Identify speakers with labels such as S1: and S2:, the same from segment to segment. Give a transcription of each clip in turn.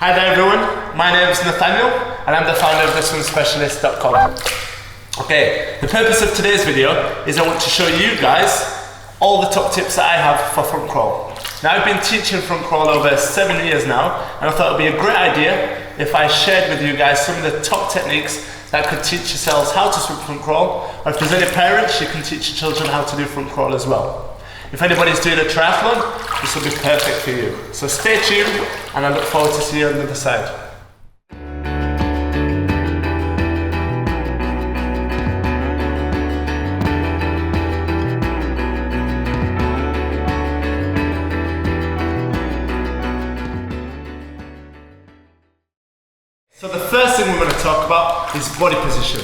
S1: Hi there everyone, my name is Nathaniel and I'm the founder of thisonespecialist.com. Okay, the purpose of today's video is I want to show you guys all the top tips that I have for front crawl. Now I've been teaching front crawl over 7 years now and I thought it would be a great idea if I shared with you guys some of the top techniques that could teach yourselves how to swim front crawl, or if there's any parents, you can teach your children how to do front crawl as well. If anybody's doing a triathlon, this will be perfect for you. So stay tuned and I look forward to seeing you on the other side. So the first thing we're going to talk about is body position.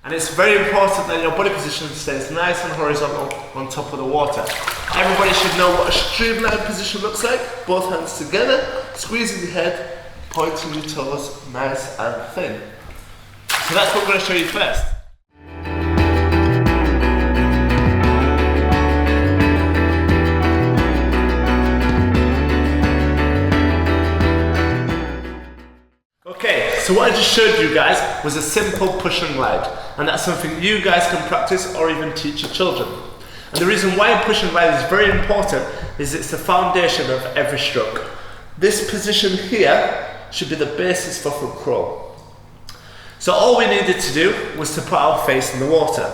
S1: And it's very important that your body position stays nice and horizontal on top of the water. Everybody should know what a streamlined position looks like. Both hands together, squeezing the head, pointing your toes nice and thin. So that's what we're going to show you first. Okay, so what I just showed you guys was a simple push and glide, and that's something you guys can practice or even teach your children. And the reason why a push and glide is very important is it's the foundation of every stroke. This position here should be the basis for front crawl. So all we needed to do was to put our face in the water.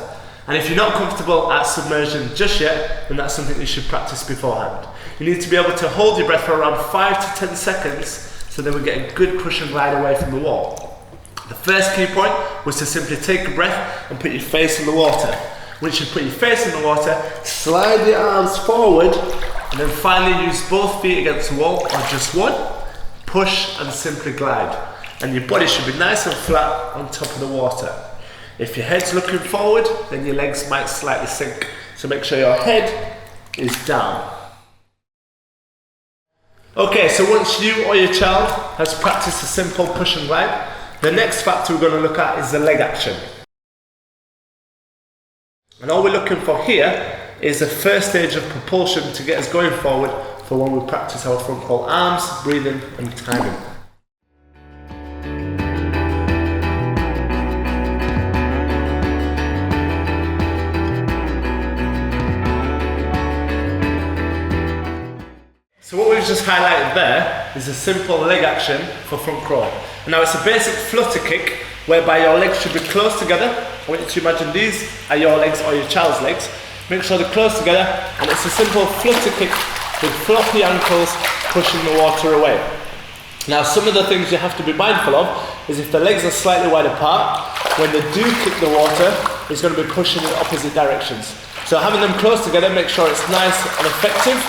S1: And if you're not comfortable at submersion just yet, then that's something you should practice beforehand. You need to be able to hold your breath for around 5 to 10 seconds so then we get a good push and glide away from the wall. The first key point was to simply take a breath and put your face in the water. Once you put your face in the water, slide your arms forward and then finally use both feet against the wall or just one, push and simply glide. And your body should be nice and flat on top of the water. If your head's looking forward, then your legs might slightly sink. So make sure your head is down. Okay, so once you or your child has practiced a simple push and glide, the next factor we're going to look at is the leg action. And all we're looking for here is the first stage of propulsion to get us going forward for when we practice our front crawl arms, breathing and timing. So what we've just highlighted there is a simple leg action for front crawl. And now it's a basic flutter kick whereby your legs should be close together. I want you to imagine these are your legs or your child's legs. Make sure they're close together and it's a simple flutter kick with floppy ankles pushing the water away. Now some of the things you have to be mindful of is if the legs are slightly wide apart, when they do kick the water, it's going to be pushing in opposite directions. So having them close together, make sure it's nice and effective.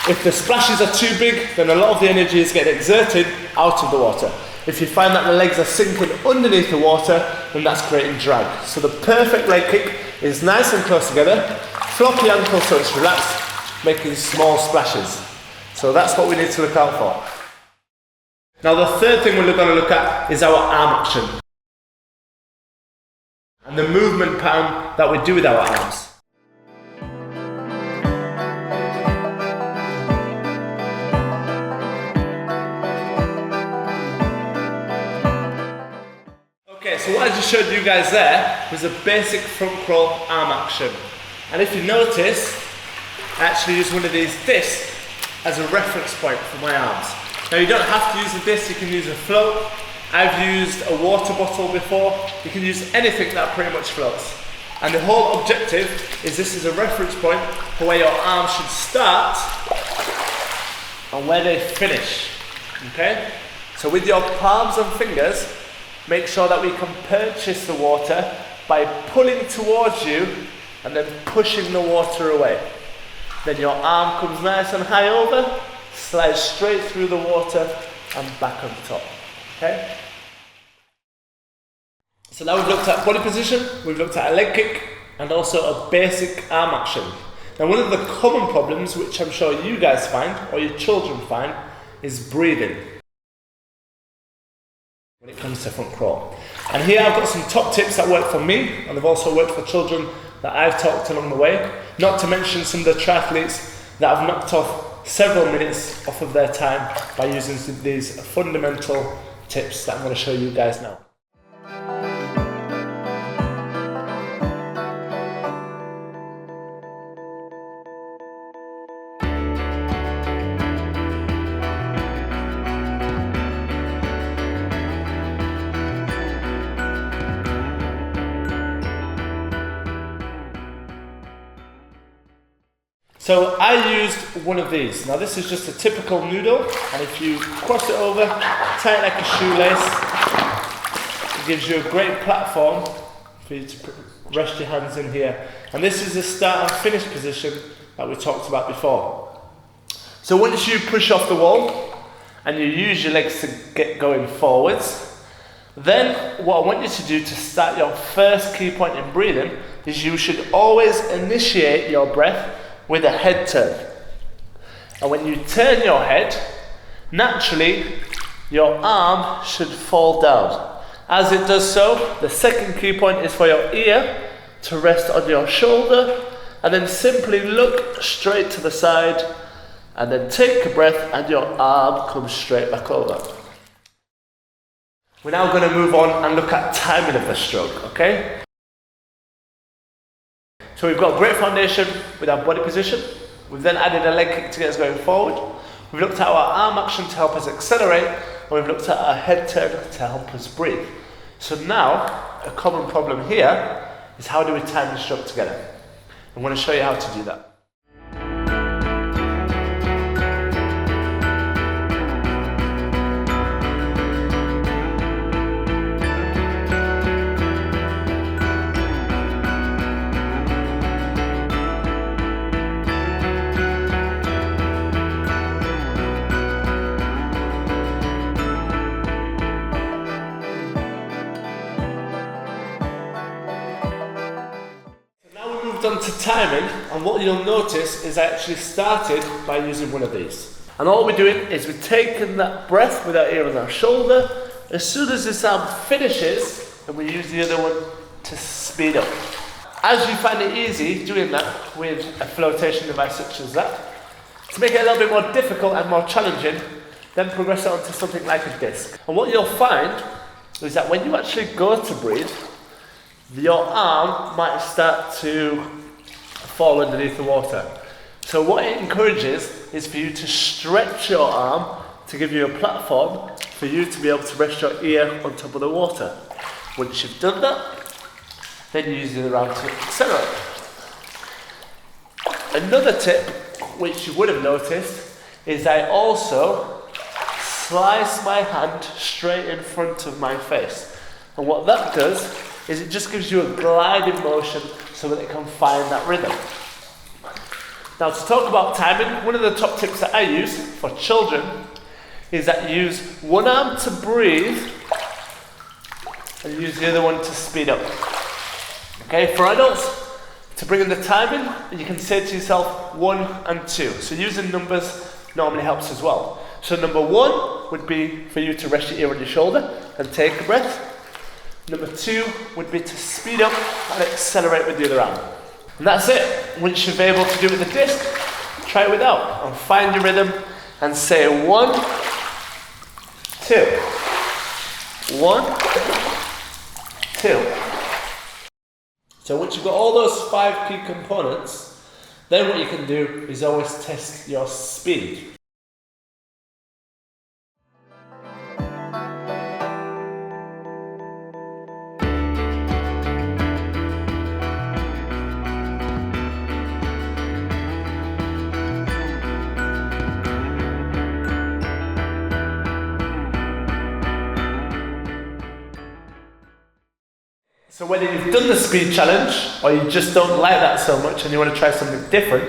S1: If the splashes are too big, then a lot of the energy is getting exerted out of the water. If you find that the legs are sinking underneath the water, then that's creating drag. So the perfect leg kick is nice and close together, floppy ankle so it's relaxed, making small splashes. So that's what we need to look out for. Now the third thing we're going to look at is our arm action. And the movement pattern that we do with our arms. Okay, so what I just showed you guys there was a basic front crawl arm action. And if you notice, I actually use one of these discs as a reference point for my arms. Now you don't have to use a disc, you can use a float. I've used a water bottle before. You can use anything that pretty much floats. And the whole objective is this is a reference point for where your arms should start and where they finish. Okay? So with your palms and fingers, make sure that we can purchase the water by pulling towards you and then pushing the water away. Then your arm comes nice and high over, slides straight through the water and back on top. Okay? So now we've looked at body position, we've looked at a leg kick and also a basic arm action. Now one of the common problems which I'm sure you guys find or your children find is breathing when it comes to front crawl. And here I've got some top tips that work for me and they've also worked for children that I've taught along the way, not to mention some of the triathletes that have knocked off several minutes off of their time by using these fundamental tips that I'm going to show you guys now. So I used one of these. Now this is just a typical noodle, and if you cross it over, tie it like a shoelace, it gives you a great platform for you to rest your hands in here. And this is the start and finish position that we talked about before. So once you push off the wall, and you use your legs to get going forwards, then what I want you to do to start your first key point in breathing is you should always initiate your breath with a head turn. And when you turn your head, naturally your arm should fall down. As it does so, the second key point is for your ear to rest on your shoulder, and then simply look straight to the side, and then take a breath and your arm comes straight back over. We're now going to move on and look at timing of the stroke, okay? So we've got a great foundation with our body position. We've then added a leg kick to get us going forward. We've looked at our arm action to help us accelerate, and we've looked at our head turn to help us breathe. So now, a common problem here is how do we time the stroke together? I'm going to show you how to do that. On to timing, and what you'll notice is I actually started by using one of these. And all we're doing is we're taking that breath with our ear on our shoulder. As soon as this arm finishes, then we use the other one to speed up. As you find it easy doing that with a flotation device such as that, to make it a little bit more difficult and more challenging, then progress it onto something like a disc. And what you'll find is that when you actually go to breathe, your arm might start to fall underneath the water. So what it encourages is for you to stretch your arm to give you a platform for you to be able to rest your ear on top of the water. Once you've done that, then you use the other arm to accelerate. Another tip, which you would have noticed, is I also slice my hand straight in front of my face. And what that does is it just gives you a gliding motion so that it can find that rhythm. Now to talk about timing, one of the top tips that I use for children is that you use one arm to breathe and use the other one to speed up. Okay, for adults, to bring in the timing, you can say to yourself 1 and 2. So using numbers normally helps as well. So number 1 would be for you to rest your ear on your shoulder and take a breath. Number 2 would be to speed up and accelerate with the other arm. And that's it. Once you're able to do it with the disc, try it without and find your rhythm and say 1, 2. 1, 2. So once you've got all those 5 key components, then what you can do is always test your speed. So whether you've done the speed challenge or you just don't like that so much and you want to try something different,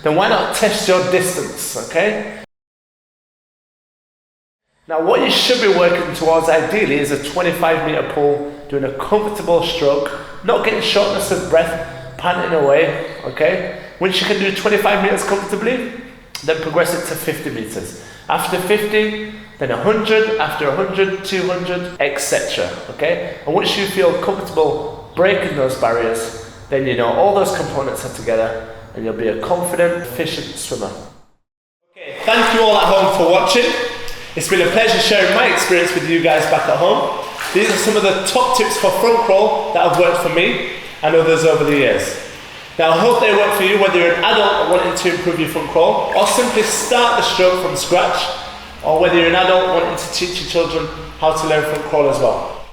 S1: then why not test your distance, okay? Now what you should be working towards ideally is a 25-meter pool, doing a comfortable stroke, not getting shortness of breath, panting away, okay? Once you can do 25 meters comfortably, then progress it to 50 meters. After 50, then 100, after 100, 200, etc. Okay? And once you feel comfortable breaking those barriers, then you know all those components are together and you'll be a confident, efficient swimmer. thank you all at home for watching. It's been a pleasure sharing my experience with you guys back at home. These are some of the top tips for front crawl that have worked for me and others over the years. Now I hope they work for you whether you're an adult wanting to improve your front crawl or simply start the stroke from scratch, or whether you're an adult wanting to teach your children how to learn front crawl as well.